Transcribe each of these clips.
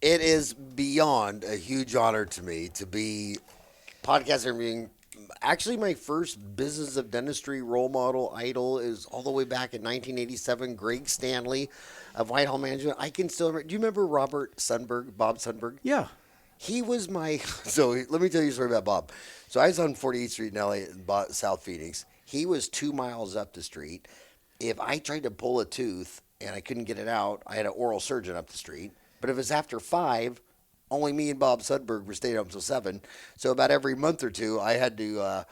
It is beyond a huge honor to me to be podcast interviewing. Actually, my first business of dentistry role model idol is all the way back in 1987. Greg Stanley of Whitehall Management. I can still remember. Do you remember Robert Sundberg, Bob Sundberg? Yeah. He was my. So let me tell you a story about Bob. So I was on 48th Street in LA, South Phoenix. He was 2 miles up the street. If I tried to pull a tooth and I couldn't get it out, I had an oral surgeon up the street. But if it was after 5, only me and Bob Sudberg were staying up until 7. So about every month or two, I had to,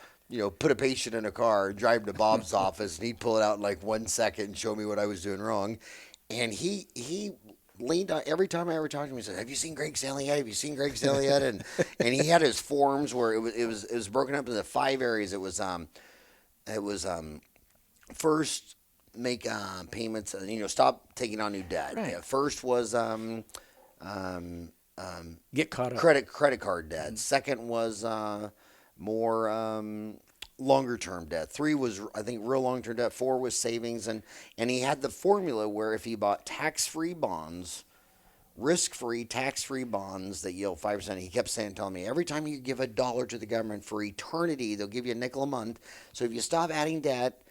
put a patient in a car and drive him to Bob's office, and he'd pull it out in like 1 second and show me what I was doing wrong. And he leaned on every time I ever talked to him. He said, "Have you seen Greg Stanley yet? Have you seen Greg Stanley yet?" And he had his forms where it was broken up into 5 areas. It was first make payments. Stop taking on new debt. Right. Yeah, first was Get caught up. credit card debt. Second was more longer term debt. 3 was, I think, real long term debt. 4 was savings, and he had the formula where if he bought tax-free bonds, risk-free tax-free bonds that yield 5%, he kept telling me, every time you give $1 to the government for eternity, they'll give you a nickel a month. So if you stop adding debt,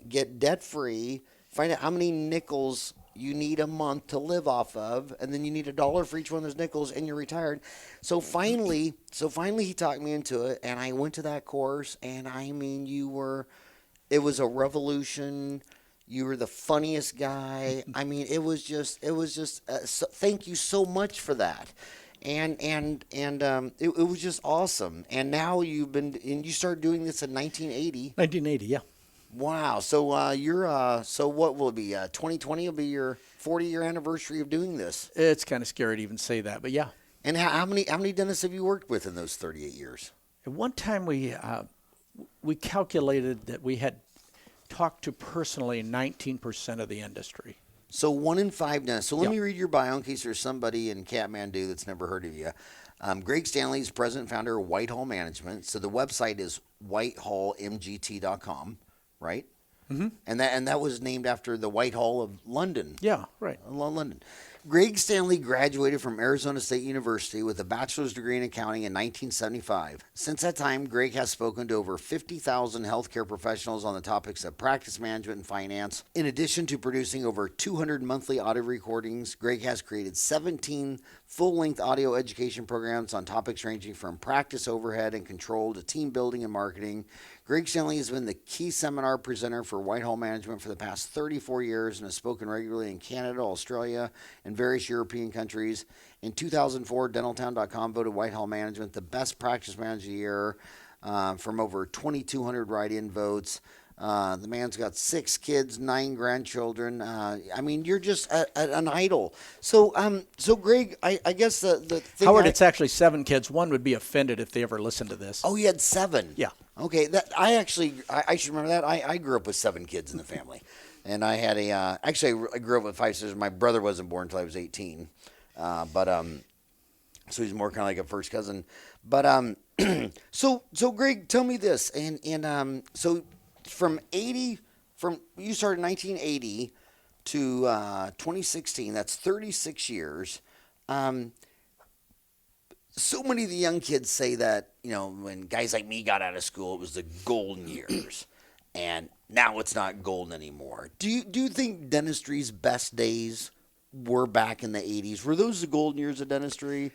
get debt-free, find out how many nickels you need a month to live off of, and then you need $1 for each one of those nickels, and you're retired. So finally he talked me into it, and I went to that course, and I mean, it was a revolution. You were the funniest guy. I mean, it was just. Thank you so much for that, and it was just awesome. And now you started doing this in 1980. 1980, yeah. Wow. So so what will it be? 2020 will be your 40-year anniversary of doing this. It's kind of scary to even say that, but yeah. And how many dentists have you worked with in those 38 years? At one time we calculated that we had talked to personally 19% of the industry. So 1 in 5 dentists. So let me read your bio in case there's somebody in Kathmandu that's never heard of you. Greg Stanley is president and founder of Whitehall Management. So the website is whitehallmgt.com. Right? Mm-hmm. And that was named after the Whitehall of London. Yeah, right. London. Greg Stanley graduated from Arizona State University with a bachelor's degree in accounting in 1975. Since that time, Greg has spoken to over 50,000 healthcare professionals on the topics of practice management and finance. In addition to producing over 200 monthly audio recordings, Greg has created 17 full-length audio education programs on topics ranging from practice overhead and control to team building and marketing. Greg Stanley has been the key seminar presenter for Whitehall Management for the past 34 years and has spoken regularly in Canada, Australia, and various European countries. In 2004, Dentaltown.com voted Whitehall Management the best practice manager of the year from over 2,200 write-in votes. The man's got 6 kids, 9 grandchildren. I mean, you're just an idol. So Greg, I guess the thing Howard, it's actually 7 kids. One would be offended if they ever listened to this. Oh, you had 7. Yeah. Okay. I should remember that. I grew up with 7 kids in the family, and I had I grew up with 5 sisters. My brother wasn't born until I was 18, so he's more kind of like a first cousin. But so Greg, tell me this, and so. From you started in 1980 to 2016. That's 36 years. So many of the young kids say that when guys like me got out of school, it was the golden years, and now it's not golden anymore. Do you think dentistry's best days were back in the 80s? Were those the golden years of dentistry?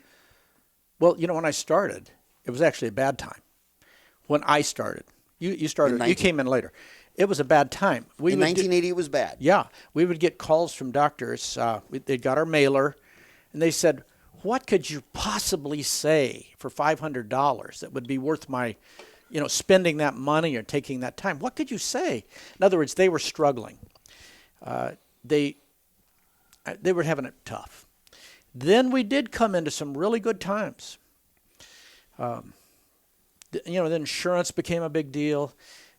Well, when I started, it was actually a bad time. When I started. You started. You came in later. It was a bad time. In 1980, it was bad. Yeah, we would get calls from doctors. They got our mailer, and they said, "What could you possibly say for $500 that would be worth my, spending that money or taking that time? What could you say?" In other words, they were struggling. They were having it tough. Then we did come into some really good times. The insurance became a big deal.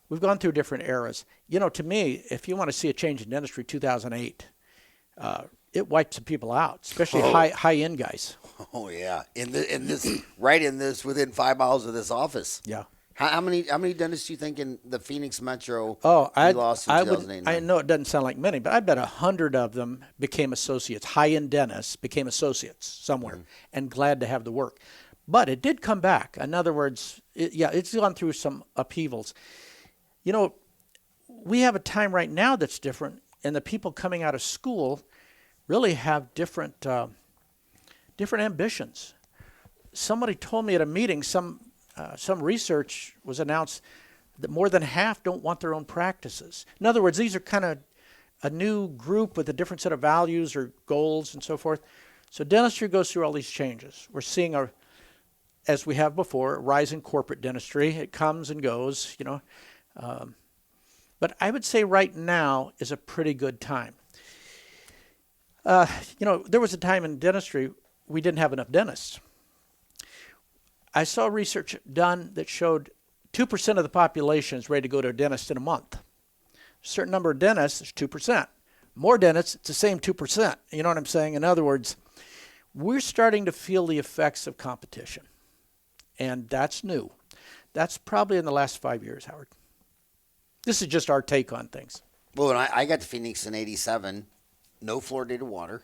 We've gone through different eras. To me, if you want to see a change in dentistry, 2008, it wiped some people out, especially high-end guys. Oh yeah, in this within 5 miles of this office. Yeah. How many dentists do you think in the Phoenix Metro Oh, you lost in I 2008? would. I know it doesn't sound like many, but I bet 100 of them became associates. High-end dentists became associates somewhere, and glad to have the work. But it did come back. In other words, it's gone through some upheavals. You know, we have a time right now that's different, and the people coming out of school really have different ambitions. Somebody told me at a meeting, some research was announced that more than half don't want their own practices. In other words, these are kind of a new group with a different set of values or goals and so forth. So dentistry goes through all these changes. We're seeing, as we have before, a rise in corporate dentistry. It comes and goes, you know. But I would say right now is a pretty good time. You know, there was a time in dentistry we didn't have enough dentists. I saw research done that showed 2% of the population is ready to go to a dentist in a month. A certain number of dentists is 2%. More dentists, it's the same 2%. You know what I'm saying? In other words, we're starting to feel the effects of competition. And that's new. That's probably in the last 5 years, Howard. This is just our take on things. Well, when I got to Phoenix in '87, no fluoridated water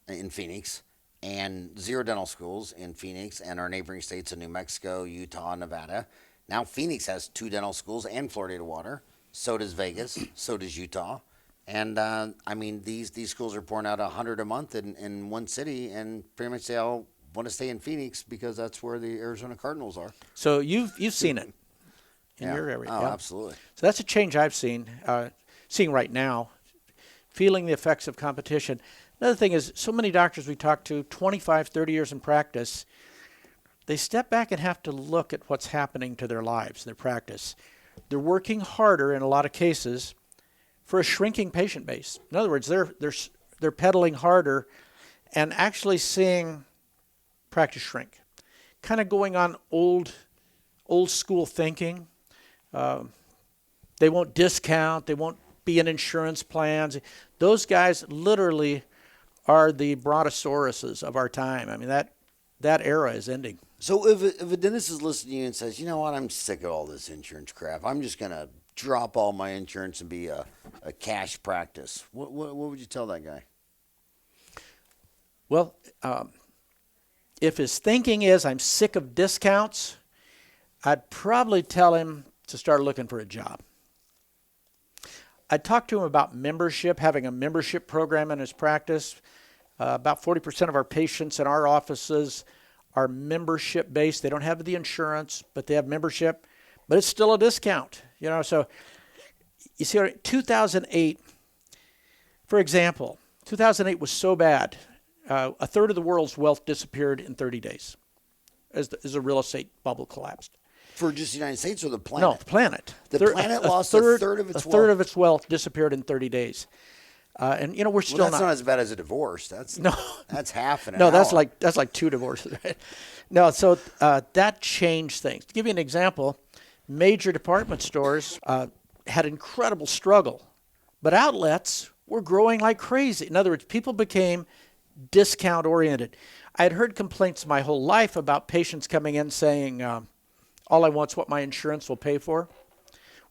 in Phoenix, and 0 dental schools in Phoenix and our neighboring states of New Mexico, Utah, Nevada. Now Phoenix has 2 dental schools and fluoridated water. So does Vegas. So does Utah. And I mean, these schools are pouring out 100 a month in one city, and pretty much they all want to stay in Phoenix because that's where the Arizona Cardinals are. So you've seen it in your area. Oh, yeah. absolutely. So that's a change I've seen, seeing right now, feeling the effects of competition. Another thing is, so many doctors we talk to, 25, 30 years in practice, they step back and have to look at what's happening to their lives, their practice. They're working harder in a lot of cases for a shrinking patient base. In other words, they're pedaling harder and actually seeing practice shrink. Kind of going on old school thinking. They won't discount. They won't be in insurance plans. Those guys literally are the brontosauruses of our time. I mean, that era is ending. So if a dentist is listening to you and says, you know what, I'm sick of all this insurance crap. I'm just going to drop all my insurance and be a cash practice. What would you tell that guy? Well, if his thinking is, I'm sick of discounts, I'd probably tell him to start looking for a job. I'd talk to him about membership, having a membership program in his practice. About 40% of our patients in our offices are membership-based. They don't have the insurance, but they have membership. But it's still a discount, you know. So you see, 2008, for example, 2008 was so bad. A third of the world's wealth disappeared in 30 days as the real estate bubble collapsed. For just the United States or the planet? No, the planet. The planet lost a third of its wealth. A third of its wealth disappeared in 30 days. And you know, we're still that's not as bad as a divorce. That's half an hour. No, that's like 2 divorces. Right? No, so that changed things. To give you an example, major department stores had incredible struggle, but outlets were growing like crazy. In other words, people became discount oriented. I had heard complaints my whole life about patients coming in saying, all I want is what my insurance will pay for.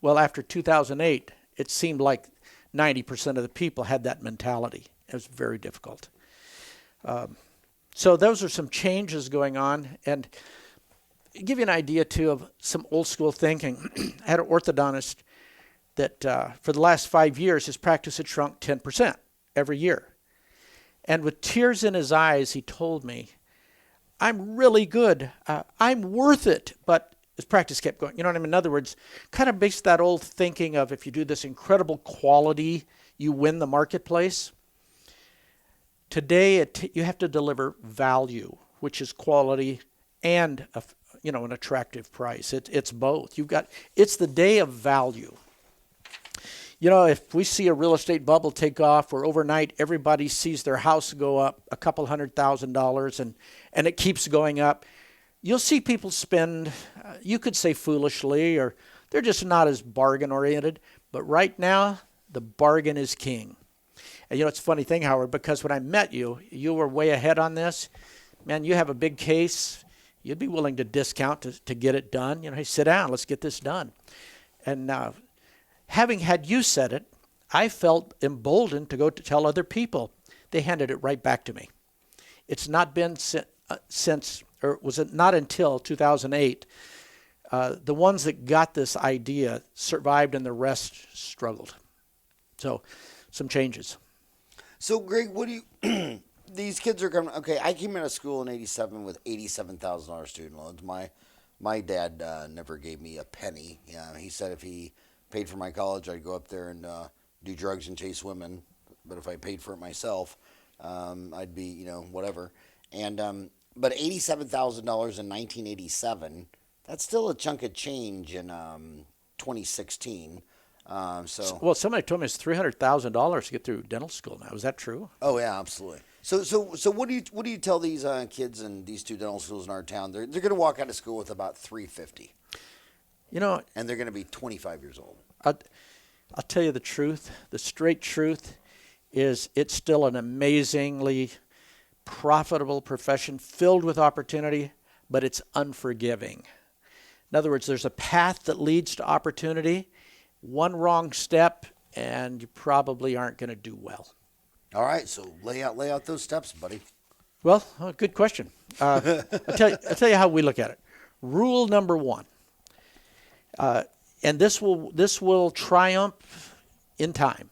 Well, after 2008, it seemed like 90% of the people had that mentality. It was very difficult. So those are some changes going on. And give you an idea, too, of some old school thinking. I had an orthodontist that for the last 5 years, his practice had shrunk 10% every year. And with tears in his eyes, he told me, I'm really good. I'm worth it. But his practice kept going. You know what I mean? In other words, kind of based that old thinking of if you do this incredible quality, you win the marketplace. Today, you have to deliver value, which is quality and an attractive price. It's both. It's the day of value. You know, if we see a real estate bubble take off where overnight everybody sees their house go up a couple $100,000 and it keeps going up, you'll see people spend, you could say foolishly, or they're just not as bargain oriented. But right now, the bargain is king. And you know, it's a funny thing, Howard, because when I met you, you were way ahead on this. Man, you have a big case. you'd be willing to discount to get it done. Hey, sit down, let's get this done. And having had you said it, I felt emboldened to go to tell other people. They handed it right back to me. It's not been since, or was it not until 2008, the ones that got this idea survived and the rest struggled. So, some changes. So, Greg, what do you? These kids are coming. Okay, I came out of school in '87 with $87,000 student loans. My dad never gave me a penny. He said if he paid for my college, I'd go up there and do drugs and chase women. But if I paid for it myself, I'd be whatever. And but $87,000 in 1987. That's still a chunk of change in 2016. Well, somebody told me it's $300,000 to get through dental school now. Is that true? Oh yeah, absolutely. So what do you tell these kids in these two dental schools in our town? They're going to walk out of school with about $350. And they're going to be 25 years old. I'll tell you the truth. The straight truth is it's still an amazingly profitable profession filled with opportunity, but it's unforgiving. In other words, there's a path that leads to opportunity. One wrong step, and you probably aren't going to do well. All right, so lay out those steps, buddy. Well, good question. I'll tell you how we look at it. Rule number one, and this will triumph in time.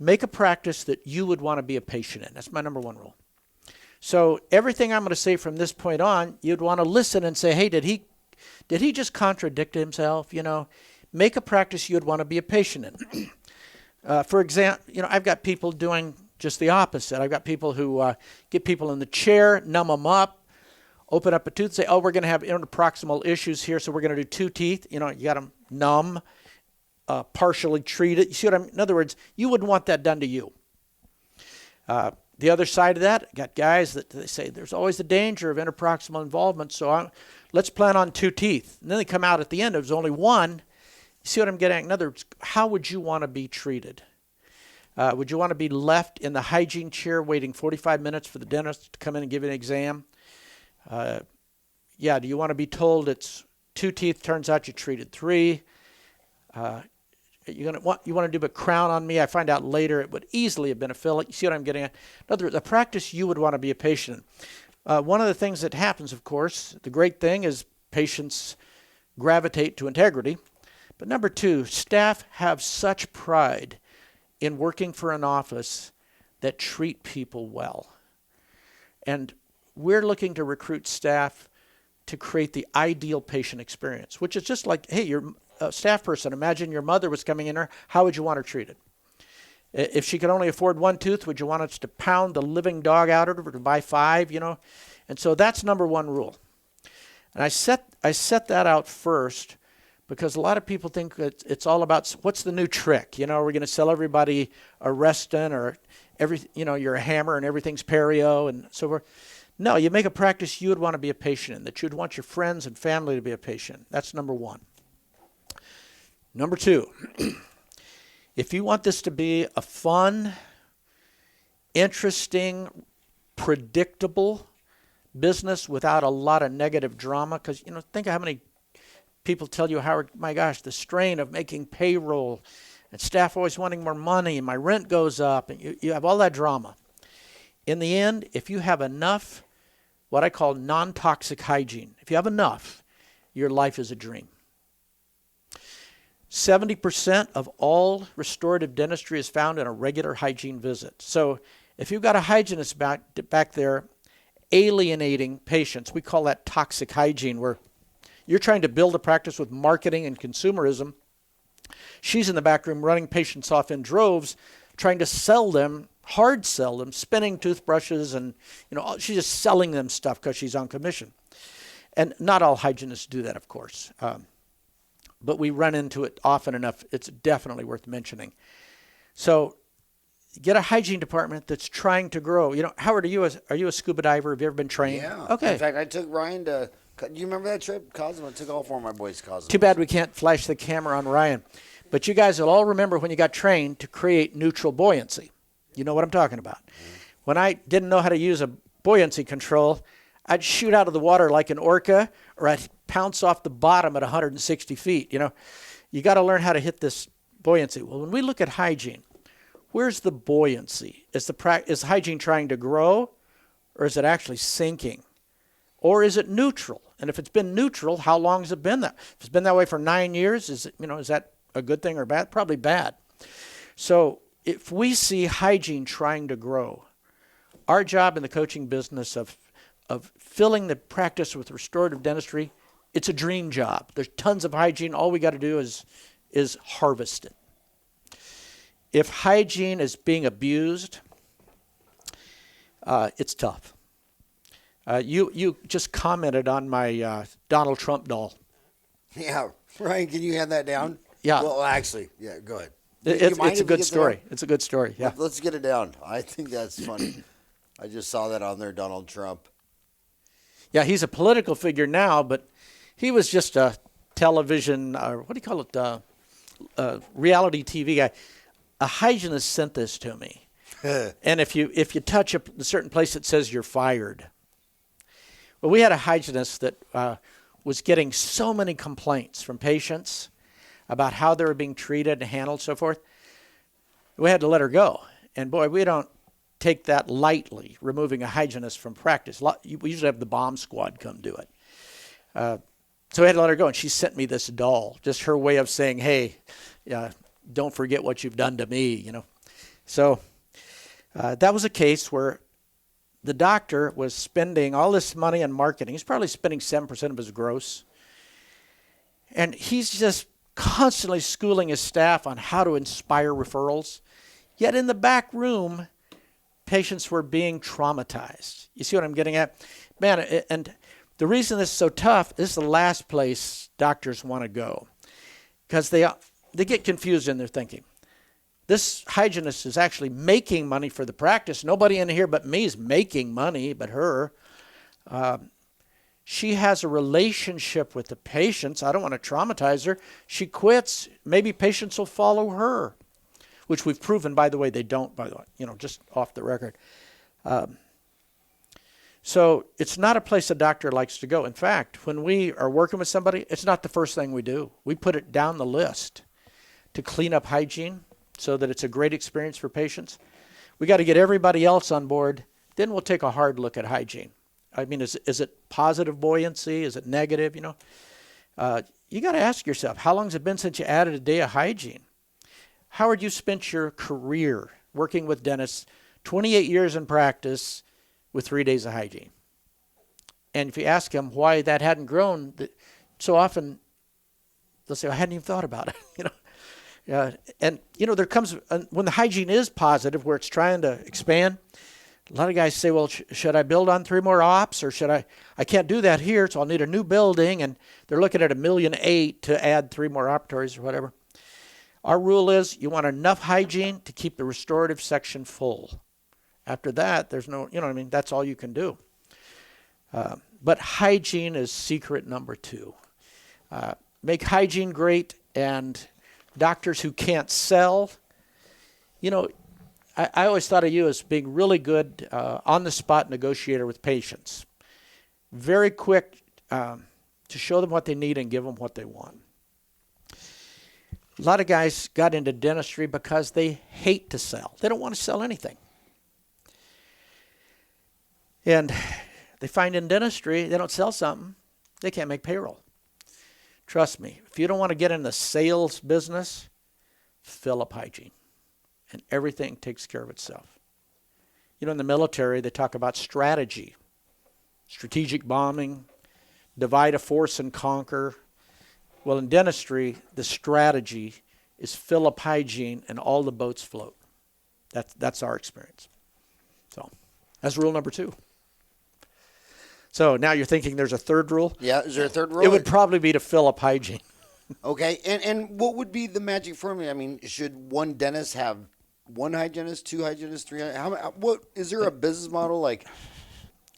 Make a practice that you would want to be a patient in. That's my number one rule. So everything I'm going to say from this point on, you'd want to listen and say, hey, did he just contradict himself? Make a practice you'd want to be a patient in. For example, I've got people doing just the opposite. I've got people who get people in the chair, numb them up, open up a tooth, say, oh, we're going to have interproximal issues here, so we're going to do 2 teeth. You got them numb, partially treated. You see what I mean? In other words, you wouldn't want that done to you. The other side of that, got guys that they say there's always the danger of interproximal involvement, so let's plan on 2 teeth. And then they come out at the end, there's only 1. You see what I'm getting at? In other words, how would you want to be treated? Would you want to be left in the hygiene chair waiting 45 minutes for the dentist to come in and give you an exam? Do you want to be told it's 2 teeth, turns out you treated 3? You want to do a crown on me? I find out later it would easily have been a fillet. You see what I'm getting at? In other words, a practice you would want to be a patient in. One of the things that happens, of course, the great thing is patients gravitate to integrity. But number 2, staff have such pride in working for an office that treat people well. And we're looking to recruit staff to create the ideal patient experience, which is just like, hey, you're a staff person. Imagine your mother was coming in here. How would you want her treated? If she could only afford 1 tooth, would you want us to pound the living dog out of her to buy 5, And so that's number 1 rule. And I set that out first because a lot of people think it's all about what's the new trick. We're going to sell everybody a Reston or you're a hammer and everything's perio and so forth. No, you make a practice you would want to be a patient in, that you'd want your friends and family to be a patient. That's number 1. Number 2, if you want this to be a fun, interesting, predictable business without a lot of negative drama, because, think of how many people tell you, Howard, my gosh, the strain of making payroll and staff always wanting more money and my rent goes up and you have all that drama. In the end, if you have enough, what I call non-toxic hygiene, if you have enough, your life is a dream. 70% of all restorative dentistry is found in a regular hygiene visit. So if you've got a hygienist back there alienating patients, we call that toxic hygiene, where you're trying to build a practice with marketing and consumerism. She's in the back room running patients off in droves, trying to hard sell them, spinning toothbrushes, and she's just selling them stuff because she's on commission. And not all hygienists do that, of course. But we run into it often enough. It's definitely worth mentioning. So get a hygiene department that's trying to grow. Howard, are you a scuba diver? Have you ever been trained? Yeah. Okay. In fact, I took Ryan to. Do you remember that trip, Cosmo? I took all 4 of my boys Cosmo. Too bad we can't flash the camera on Ryan. But you guys will all remember when you got trained to create neutral buoyancy. You know what I'm talking about. Mm-hmm. When I didn't know how to use a buoyancy control, I'd shoot out of the water like an orca, or I'd pounce off the bottom at 160 feet. You got to learn how to hit this buoyancy. Well, when we look at hygiene, where's the buoyancy? Is hygiene trying to grow, or is it actually sinking? Or is it neutral? And if it's been neutral, how long has it been that? If it's been that way for 9 years, is that a good thing or bad? Probably bad. So if we see hygiene trying to grow, our job in the coaching business of filling the practice with restorative dentistry, it's a dream job. There's tons of hygiene. All we got to do is harvest it. If hygiene is being abused, it's tough. You just commented on my Donald Trump doll. Yeah, Ryan, can you hand that down? Yeah. Well, actually, yeah, go ahead. It's a good story. It's a good story. Yeah. Let's get it down. I think that's funny. I just saw that on there, Donald Trump. Yeah, he's a political figure now, but he was just a television, what do you call it, reality TV guy. A hygienist sent this to me. And if you touch a certain place, it says you're fired. Well, we had a hygienist that was getting so many complaints from patients about how they were being treated and handled, so forth. We had to let her go. And boy, we don't take that lightly, removing a hygienist from practice. We usually have the bomb squad come do it. So we had to let her go, and she sent me this doll, just her way of saying, hey, don't forget what you've done to me, So that was a case where the doctor was spending all this money on marketing. He's probably spending 7% of his gross. And he's just constantly schooling his staff on how to inspire referrals. Yet in the back room, patients were being traumatized. You see what I'm getting at? Man, and the reason this is so tough, this is the last place doctors want to go. Because they get confused in their thinking. This hygienist is actually making money for the practice. Nobody in here but me is making money, but her. She has a relationship with the patients. I don't want to traumatize her. She quits. Maybe patients will follow her, which we've proven, by the way, they don't, by the way, just off the record. So it's not a place a doctor likes to go. In fact, when we are working with somebody, it's not the first thing we do. We put it down the list to clean up hygiene so that it's a great experience for patients. We got to get everybody else on board. Then we'll take a hard look at hygiene. I mean, is it positive buoyancy? Is it negative? You got to ask yourself, how long has it been since you added a day of hygiene? Howard, you spent your career working with dentists, 28 years in practice with 3 days of hygiene. And if you ask them why that hadn't grown, so often they'll say, I hadn't even thought about it. And there comes, when the hygiene is positive, where it's trying to expand, a lot of guys say, well, should I build on 3 more ops, or should I can't do that here, so I'll need a new building, and they're looking at $1.8 million to add 3 more operatories or whatever. Our rule is you want enough hygiene to keep the restorative section full. After that, there's no, that's all you can do. But hygiene is secret number 2. Make hygiene great, and doctors who can't sell, I always thought of you as being really good on-the-spot negotiator with patients. Very quick to show them what they need and give them what they want. A lot of guys got into dentistry because they hate to sell. They don't want to sell anything. And they find in dentistry, they don't sell something, they can't make payroll. Trust me, if you don't want to get in the sales business, fill up hygiene. And everything takes care of itself. In the military, they talk about strategy. Strategic bombing, divide a force and conquer. Well, in dentistry, the strategy is fill up hygiene and all the boats float. That's our experience. So that's rule number 2. So now you're thinking there's a third rule? Yeah, is there a third rule? It would probably be to fill up hygiene. Okay, and what would be the magic formula? I mean, should one dentist have 1 hygienist, 2 hygienists, 3? What is there a business model like?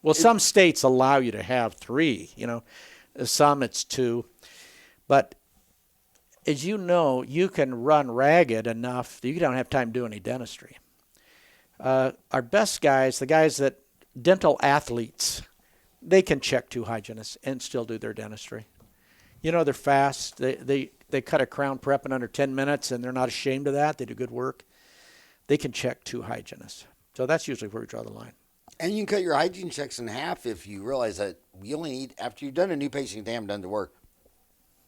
Well, some states allow you to have 3. Some it's 2, but as you know, you can run ragged enough that you don't have time to do any dentistry. Our best guys, the guys that dental athletes, They can check 2 hygienists and still do their dentistry. You know, they're fast. They cut a crown prep in under 10 minutes, and they're not ashamed of that. They do good work. They can check 2 hygienists. So that's usually where we draw the line. And you can cut your hygiene checks in half if you realize that you only need, after you've done a new patient exam done to work,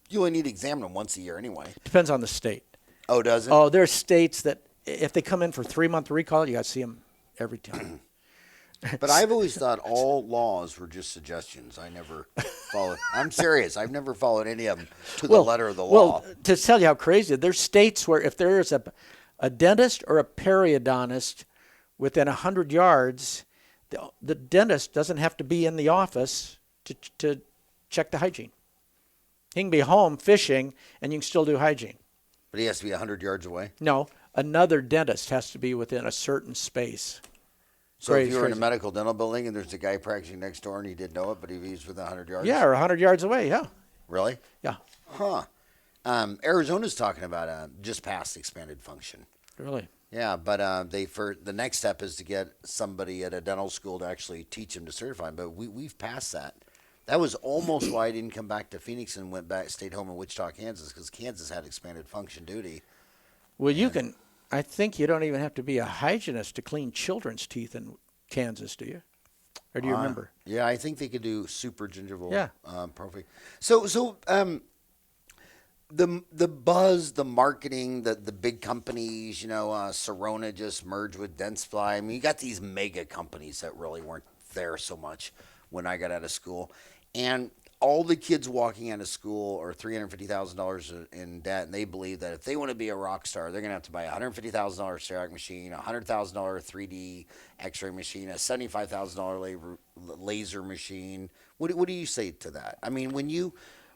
you only need to examine them once a year anyway. Depends on the state. Oh, does it? Oh, there are states that if they come in for 3-month recall, you got to see them every time. But I've always thought all laws were just suggestions. I never followed. I'm serious. I've never followed any of them to the letter of the law. Well, to tell you how crazy, there's states where if there is a dentist or a periodontist within 100 yards, the dentist doesn't have to be in the office to check the hygiene. He can be home fishing, and you can still do hygiene. But he has to be 100 yards away? No, another dentist has to be within a certain space. So if you were in a medical dental building and there's a guy practicing next door and he didn't know it, but he was within 100 yards? Yeah, or 100 yards away, yeah. Really? Yeah. Huh. Arizona's talking about just past expanded function. Really? Yeah, but the next step is to get somebody at a dental school to actually teach them to certify them. But we've passed that. That was almost why I didn't come back to Phoenix and stayed home in Wichita, Kansas, because Kansas had expanded function duty. Well, I think you don't even have to be a hygienist to clean children's teeth in Kansas, do you? Or do you remember? Yeah, I think they could do super gingival. Yeah. Perfect. So the buzz, the marketing, the big companies, Sirona just merged with Dentsply. I mean, you got these mega companies that really weren't there so much when I got out of school. And all the kids walking out of school are $350,000 in debt, and they believe that if they want to be a rock star, they're going to have to buy a $150,000 CEREC machine, a $100,000 3D X-ray machine, a $75,000 laser machine. What do you say to that? I mean, when you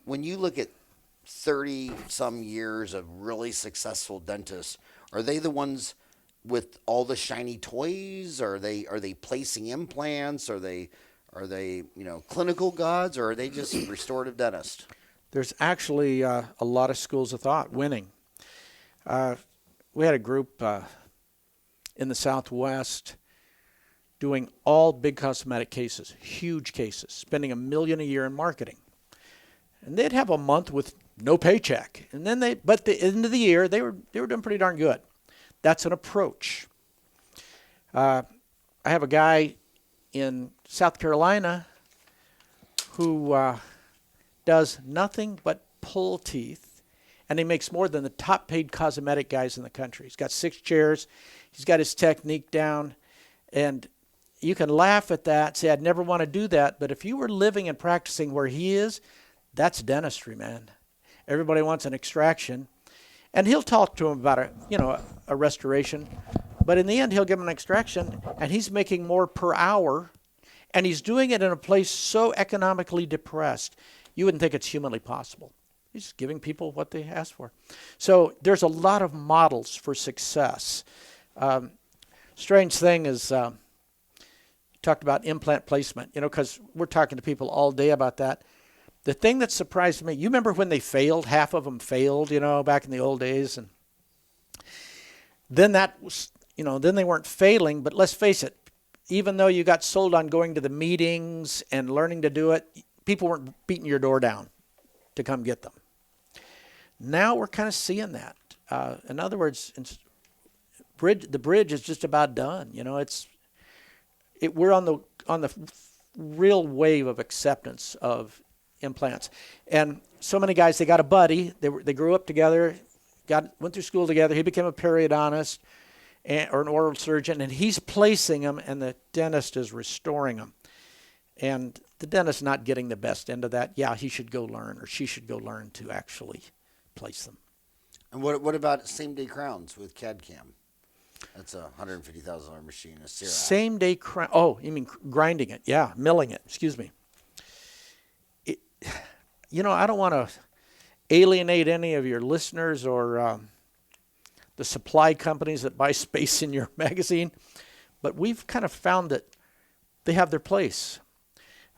look at 30-some years of really successful dentists, are they the ones with all the shiny toys? Are they placing implants? Are they clinical gods, or are they just restorative dentists? There's actually a lot of schools of thought winning. We had a group in the Southwest doing all big cosmetic cases, huge cases, spending $1 million a year in marketing. And they'd have a month with no paycheck. And then but at the end of the year, they were doing pretty darn good. That's an approach. I have a guy in South Carolina who does nothing but pull teeth, and he makes more than the top paid cosmetic guys in the country. He's got 6 chairs. He's got his technique down, and you can laugh at that, say, I'd never want to do that, but if you were living and practicing where he is, that's dentistry, man. Everybody wants an extraction, and he'll talk to him about a restoration, but in the end, he'll give him an extraction, and he's making more per hour, and he's doing it in a place so economically depressed, you wouldn't think it's humanly possible. He's giving people what they ask for. So there's a lot of models for success. Strange thing is, talked about implant placement, because we're talking to people all day about that. The thing that surprised me, you remember when they failed? Half of them failed, back in the old days. And then that was, then they weren't failing. But let's face it, even though you got sold on going to the meetings and learning to do it, people weren't beating your door down to come get them. Now we're kind of seeing that. In other words, the bridge is just about done. We're on the real wave of acceptance of implants, and so many guys, they got a buddy. They grew up together, went through school together. He became a periodontist or an oral surgeon, and he's placing them, and the dentist is restoring them. And the dentist not getting the best end of that. Yeah, he should go learn, or she should go learn to actually place them. And what about same-day crowns with CAD-CAM? That's a $150,000 machine, a CEREC. Same-day crown. Oh, you mean grinding it? Yeah, milling it. Excuse me. I don't want to alienate any of your listeners or the supply companies that buy space in your magazine, but we've kind of found that they have their place.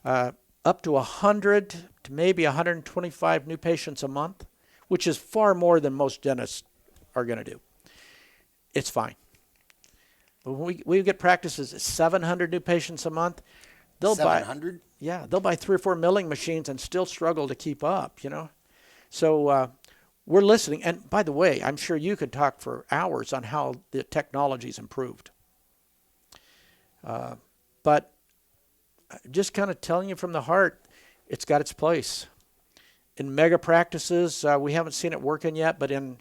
Up to 100 to maybe 125 new patients a month, which is far more than most dentists are going to do. It's fine. But when we get practices at 700 new patients a month, they'll 700? Yeah, they'll buy 3 or 4 milling machines and still struggle to keep up, you know. So we're listening. And by the way, I'm sure you could talk for hours on how the technology's improved. But just kind of telling you from the heart, it's got its place. In mega practices, we haven't seen it working yet, but in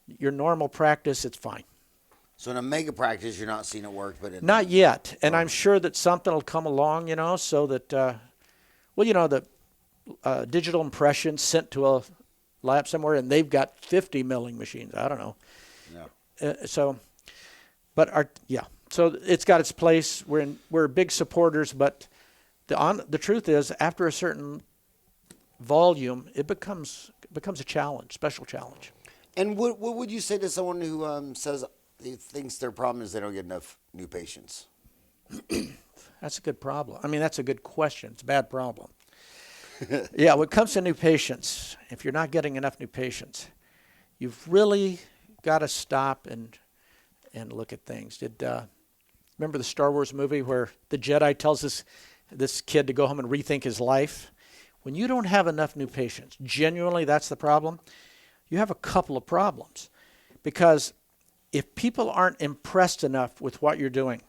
your normal practice, it's fine. So in a mega practice, you're not seeing it work, but not yet. And I'm sure that something will come along, you know, so that, well, you know, the digital impressions sent to a lab somewhere, and they've got 50 milling machines. I don't know. Yeah. So it's got its place. We're big supporters, but the truth is, after a certain volume, it becomes a challenge, special challenge. And what would you say to someone who says he thinks their problem is they don't get enough new patients? That's a good problem. I mean, that's a good question. It's a bad problem. Yeah, when it comes to new patients, if you're not getting enough new patients, you've really got to stop and look at things. Remember the Star Wars movie where the Jedi tells this kid to go home and rethink his life? When you don't have enough new patients, genuinely that's the problem, you have a couple of problems. Because if people aren't impressed enough with what you're doing,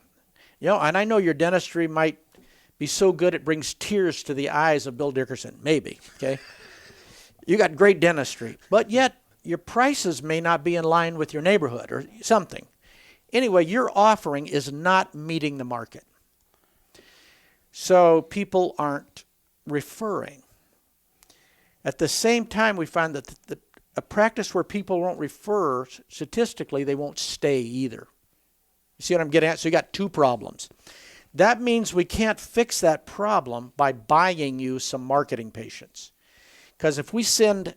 you know, and I know your dentistry might be so good it brings tears to the eyes of Bill Dickerson, maybe, okay? You got great dentistry, but yet your prices may not be in line with your neighborhood or something. Anyway, your offering is not meeting the market. So people aren't referring. At the same time, we find that a practice where people won't refer, statistically, they won't stay either. You see what I'm getting at? So you got 2 problems. That means we can't fix that problem by buying you some marketing patients. Because if we send,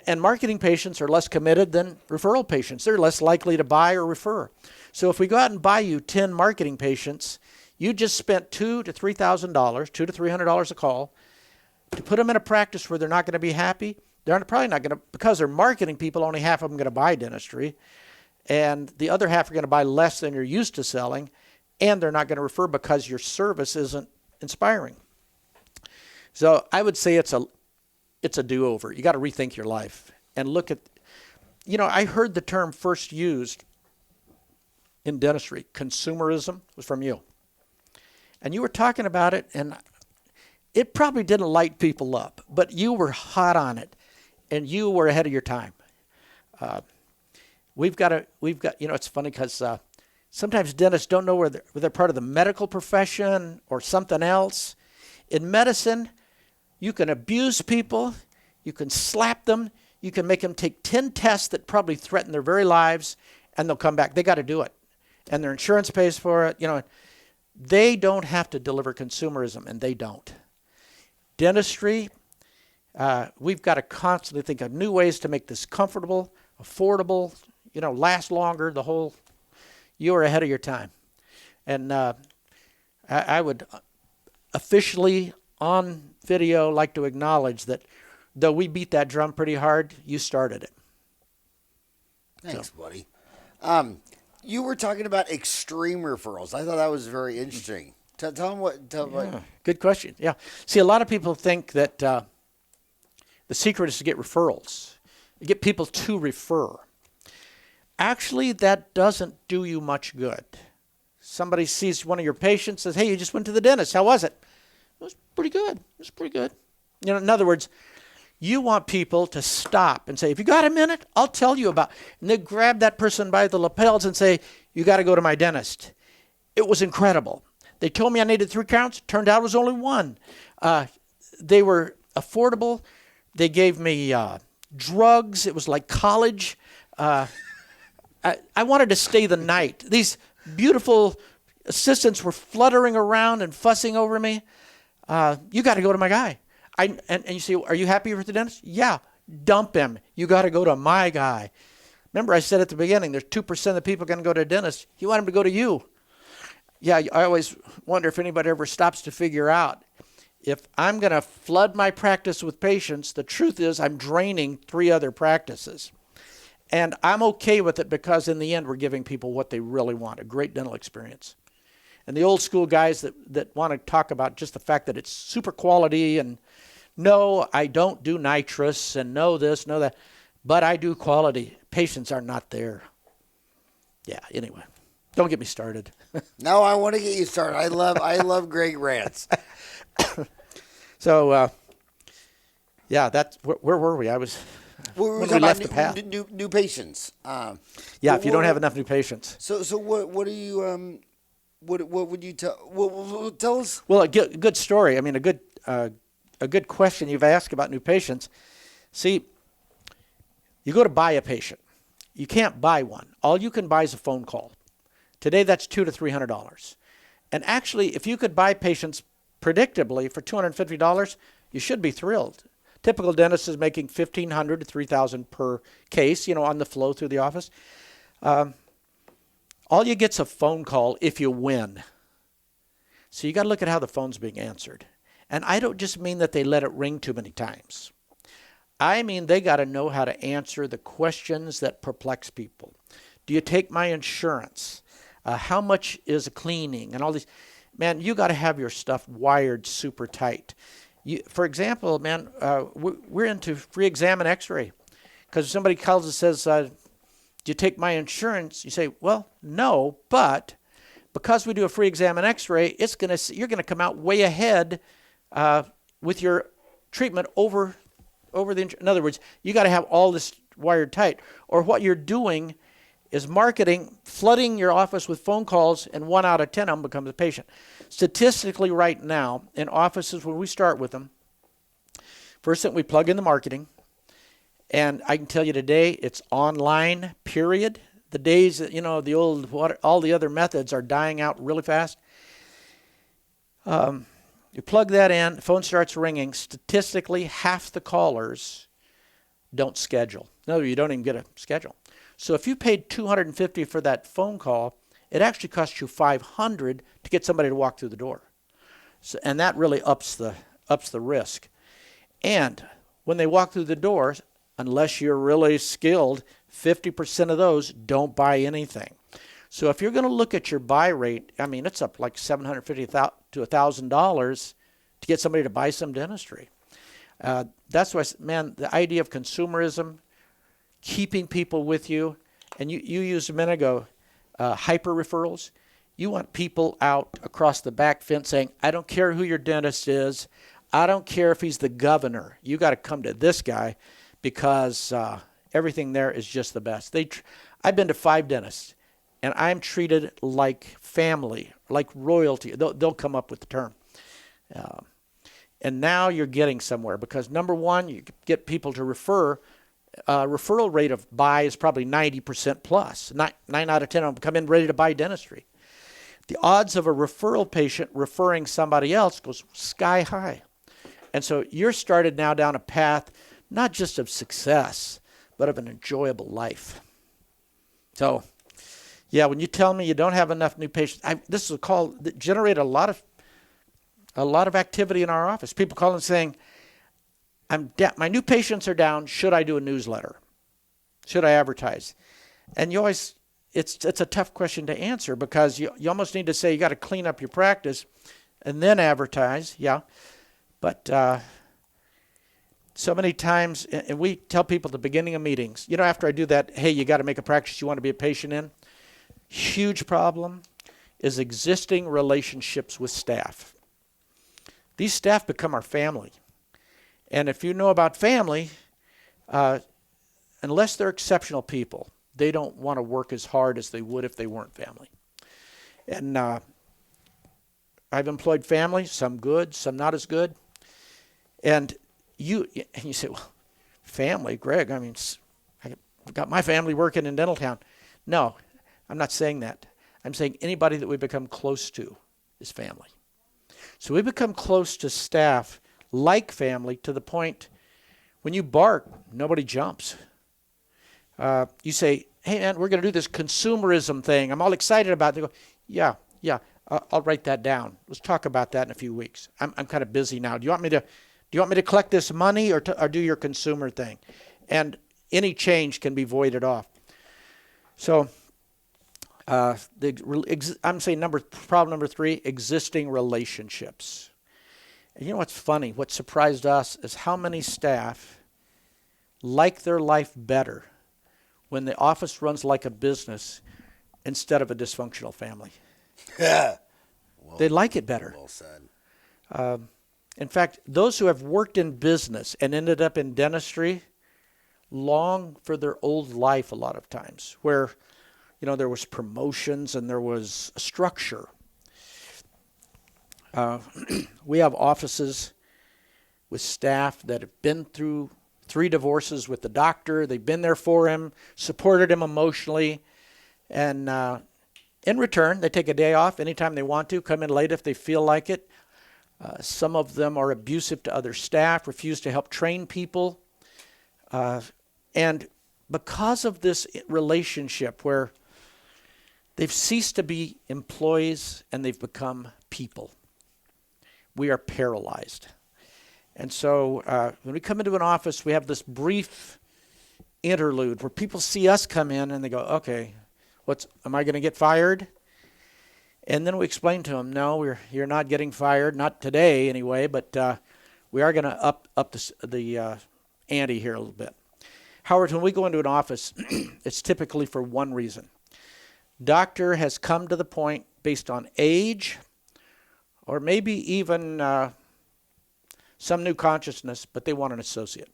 and marketing patients are less committed than referral patients. They're less likely to buy or refer. So if we go out and buy you 10 marketing patients, you just spent $2,000 to $3,000, $200 to $300 a call, to put them in a practice where they're not going to be happy. They're probably not going to, because they're marketing people, only half of them are going to buy dentistry. And the other half are going to buy less than you're used to selling. And they're not going to refer because your service isn't inspiring. So I would say it's a do-over. You got to rethink your life and look at, you know, I heard the term first used in dentistry. Consumerism was from you. And you were talking about it, and it probably didn't light people up, but you were hot on it, and you were ahead of your time. We've got, you know, it's funny because sometimes dentists don't know whether they're part of the medical profession or something else. In medicine, you can abuse people, you can slap them, you can make them take 10 tests that probably threaten their very lives, and they'll come back. They got to do it. And their insurance pays for it. You know, they don't have to deliver consumerism, and they don't. Dentistry, we've got to constantly think of new ways to make this comfortable, affordable, you know, last longer, the whole, you are ahead of your time. And I would officially on video like to acknowledge that though we beat that drum pretty hard, you started it. Thanks, buddy. You were talking about extreme referrals. I thought that was very interesting. Tell them what. Good question. Yeah. See, a lot of people think that the secret is to get referrals, get people to refer. Actually, that doesn't do you much good. Somebody sees one of your patients, says, "Hey, you just went to the dentist. How was it?" "It was pretty good. It was pretty good." You know, in other words, you want people to stop and say, "If you got a minute, I'll tell you about." And they grab that person by the lapels and say, "You got to go to my dentist. It was incredible. They told me I needed 3 crowns. Turned out it was only 1. They were affordable. They gave me drugs. It was like college. I wanted to stay the night. These beautiful assistants were fluttering around and fussing over me. You got to go to my guy." And you say, "Are you happy with the dentist?" "Yeah." "Dump him. You got to go to my guy." Remember I said at the beginning, there's 2% of people going to go to a dentist. You want him to go to you. Yeah, I always wonder if anybody ever stops to figure out, if I'm going to flood my practice with patients, the truth is I'm draining 3 other practices. And I'm okay with it because in the end, we're giving people what they really want, a great dental experience. And the old school guys that want to talk about just the fact that it's super quality and no, I don't do nitrous and no this, no that, but I do quality. Patients are not there. Yeah, anyway, don't get me started. No, I want to get you started. I love great rants. So, yeah, that's where were we? I was We're when talking we left the about path. new patients. Yeah, if you don't have enough new patients. So what do you what would you tell? Tell us. Well, a good story. I mean, a good question you've asked about new patients. See, you go to buy a patient. You can't buy one. All you can buy is a phone call. Today, that's $200 to $300. And actually, if you could buy patients predictably for $250, you should be thrilled. Typical dentist is making $1,500 to $3,000 per case, on the flow through the office. All you get's a phone call if you win. So you got to look at how the phone's being answered. And I don't just mean that they let it ring too many times. I mean they got to know how to answer the questions that perplex people. Do you take my insurance? How much is a cleaning? And all these. Man, you got to have your stuff wired super tight. For example, man, we're into free exam and x-ray. Because if somebody calls and says, do you take my insurance? You say, well, no, but because we do a free exam and x-ray, you're going to come out way ahead with your treatment over in other words, you got to have all this wired tight. Or what you're doing is marketing, flooding your office with phone calls, and 1 out of 10 of them becomes a patient. Statistically right now, in offices when we start with them, first thing we plug in the marketing, and I can tell you today it's online, period. The days that, the old, all the other methods are dying out really fast. You plug that in, the phone starts ringing. Statistically, half the callers don't schedule. No, you don't even get a schedule. So if you paid $250 for that phone call, it actually costs you $500 to get somebody to walk through the door. So, and that really ups the risk. And when they walk through the door, unless you're really skilled, 50% of those don't buy anything. So if you're going to look at your buy rate, I mean, it's up like $750 to $1,000 to get somebody to buy some dentistry. That's why, man, the idea of consumerism, keeping people with you, and you used a minute ago, hyper referrals. You want people out across the back fence saying, I don't care who your dentist is. I don't care if he's the governor. You got to come to this guy because everything there is just the best. I've been to 5 dentists, and I'm treated like family, like royalty. They'll come up with the term. And now you're getting somewhere because, number one, you get people to refer. Referral rate of buy is probably 90% plus. 9 out of 10 of them come in ready to buy dentistry. The odds of a referral patient referring somebody else goes sky high. And so you're started now down a path not just of success, but of an enjoyable life. So, yeah, when you tell me you don't have enough new patients, this is a call that generated a lot of activity in our office. People calling saying, my new patients are down. Should I do a newsletter? Should I advertise? And it's a tough question to answer because you almost need to say you got to clean up your practice and then advertise. Yeah, but so many times, and we tell people at the beginning of meetings, after I do that, hey, you got to make a practice you want to be a patient in. Huge problem is existing relationships with staff. These staff become our family. And if you know about family, unless they're exceptional people, they don't want to work as hard as they would if they weren't family. And I've employed family, some good, some not as good. And you say, well, family, Greg, I mean, I've got my family working in Dentaltown. No, I'm not saying that. I'm saying anybody that we become close to is family. So we become close to staff like family to the point when you bark, nobody jumps. You say, hey, man, we're going to do this consumerism thing. I'm all excited about it. They go, yeah, I'll write that down. Let's talk about that in a few weeks. I'm kind of busy now. Do you want me to collect this money or do your consumer thing? And any change can be voided off. So I'm saying problem number 3, existing relationships. And you know what's funny? What surprised us is how many staff like their life better when the office runs like a business instead of a dysfunctional family. Well, They like it better. well said. In fact, those who have worked in business and ended up in dentistry long for their old life a lot of times, where there was promotions and there was a structure. We have offices with staff that have been through 3 divorces with the doctor. They've been there for him, supported him emotionally, and in return, they take a day off anytime they want to, come in late if they feel like it. Some of them are abusive to other staff, refuse to help train people. And because of this relationship where they've ceased to be employees and they've become people, we are paralyzed. And so when we come into an office, we have this brief interlude where people see us come in and they go, okay, am I going to get fired? And then we explain to them, no, you're not getting fired, not today anyway, but we are going to up the ante here a little bit. Howard, when we go into an office, it's typically for one reason. Doctor has come to the point based on age or maybe even some new consciousness, but they want an associate.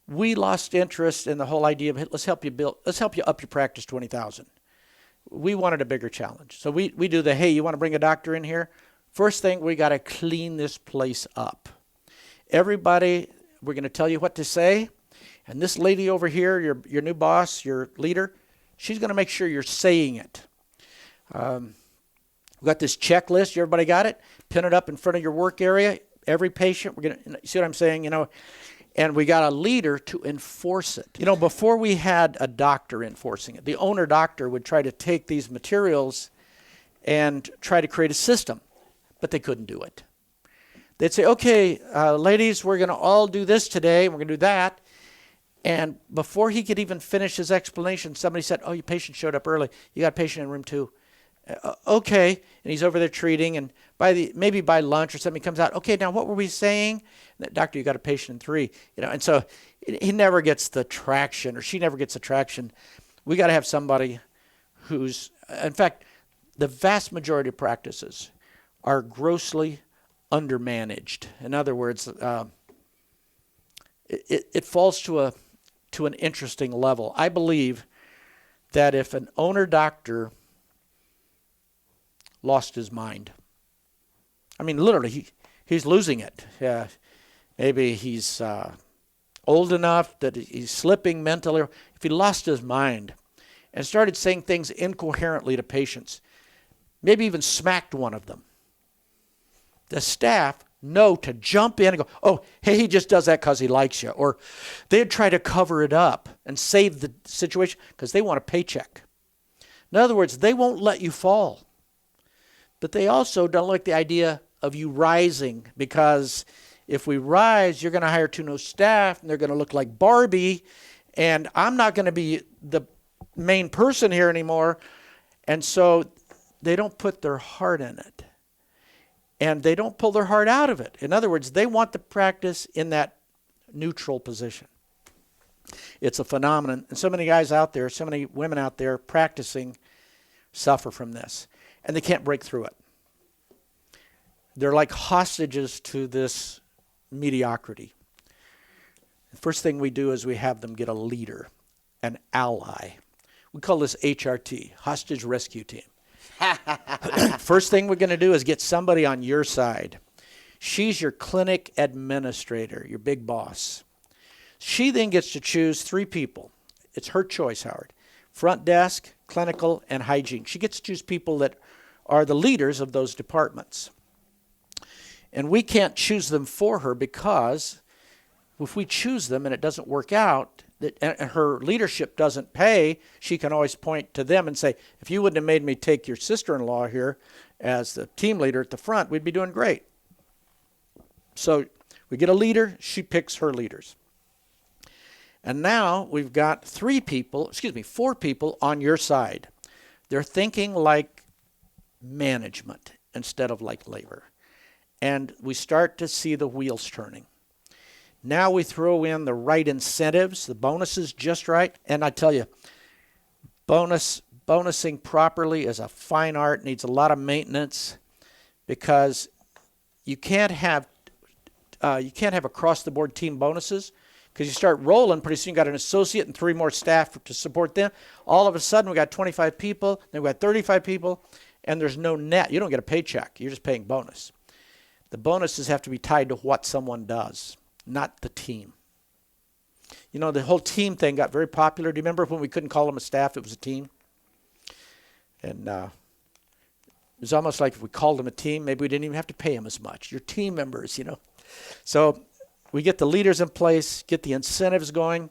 We lost interest in the whole idea of, let's help you up your practice 20,000. We wanted a bigger challenge. So we do hey, you want to bring a doctor in here? First thing, we got to clean this place up. Everybody, we're going to tell you what to say. And this lady over here, your new boss, your leader, she's going to make sure you're saying it. We've got this checklist. Everybody got it? Pin it up in front of your work area. Every patient, we're going to, see what I'm saying? And we got a leader to enforce it. Before we had a doctor enforcing it, the owner doctor would try to take these materials and try to create a system, but they couldn't do it. They'd say, okay, ladies, we're going to all do this today, and we're going to do that. And before he could even finish his explanation, somebody said, oh, your patient showed up early. You got a patient in room 2. Okay. And he's over there treating, and maybe by lunch or something, he comes out, okay, now what were we saying? Doctor, you got a patient in 3. And so he never gets the traction, or she never gets the traction. We got to have somebody who's, in fact, the vast majority of practices are grossly undermanaged. In other words, it falls to an interesting level. I believe that if an owner doctor lost his mind, I mean, literally, he's losing it. Maybe he's old enough that he's slipping mentally. If he lost his mind and started saying things incoherently to patients, maybe even smacked one of them, the staff know to jump in and go, oh, hey, he just does that because he likes you. Or they'd try to cover it up and save the situation because they want a paycheck. In other words, they won't let you fall. But they also don't like the idea of you rising, because if we rise, you're going to hire 2 new staff, and they're going to look like Barbie, and I'm not going to be the main person here anymore. And so they don't put their heart in it. And they don't pull their heart out of it. In other words, they want the practice in that neutral position. It's a phenomenon. And so many guys out there, so many women out there practicing suffer from this. And they can't break through it. They're like hostages to this mediocrity. The first thing we do is we have them get a leader, an ally. We call this HRT, Hostage Rescue Team. First thing we're going to do is get somebody on your side. She's your clinic administrator, your big boss. She then gets to choose 3 people. It's her choice, Howard. Front desk, clinical, and hygiene. She gets to choose people that are the leaders of those departments. And we can't choose them for her, because if we choose them and it doesn't work out, and her leadership doesn't pay, she can always point to them and say, if you wouldn't have made me take your sister-in-law here as the team leader at the front, we'd be doing great. So we get a leader, she picks her leaders. And now we've got 4 people on your side. They're thinking like management instead of like labor. And we start to see the wheels turning. Now we throw in the right incentives, the bonuses just right. And I tell you, bonusing properly is a fine art, needs a lot of maintenance, because you can't have across the board team bonuses, because you start rolling, pretty soon you got an associate and 3 more staff to support them. All of a sudden we got 25 people, then we got 35 people, and there's no net. You don't get a paycheck. You're just paying bonus. The bonuses have to be tied to what someone does, not the team. You know, the whole team thing got very popular. Do you remember when we couldn't call them a staff, it was a team? And it was almost like if we called them a team, maybe we didn't even have to pay them as much. You're team members, you know. So we get the leaders in place, get the incentives going,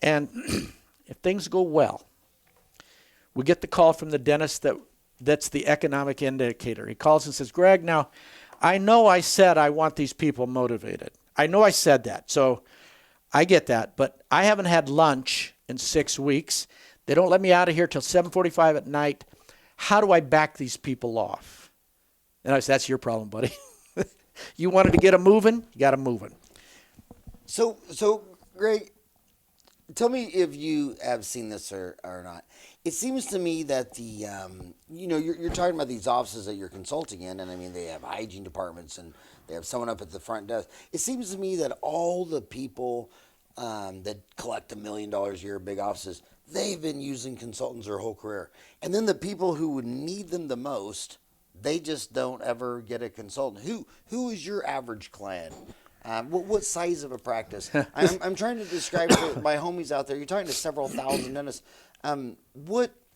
and if things go well, we get the call from the dentist that's the economic indicator. He calls and says, Greg, now, I know I said I want these people motivated. I know I said that, so I get that, but I haven't had lunch in 6 weeks. They don't let me out of here till 7:45 at night. How do I back these people off? And I said, that's your problem, buddy. You wanted to get them moving, you got them moving. So Greg, tell me if you have seen this or not. It seems to me that you're talking about these offices that you're consulting in, and I mean, they have hygiene departments and they have someone up at the front desk. It seems to me that all the people that collect $1 million a year, big offices, they've been using consultants their whole career. And then the people who would need them the most, they just don't ever get a consultant. Who is your average client? What size of a practice? I'm trying to describe to my homies out there. You're talking to several thousand dentists.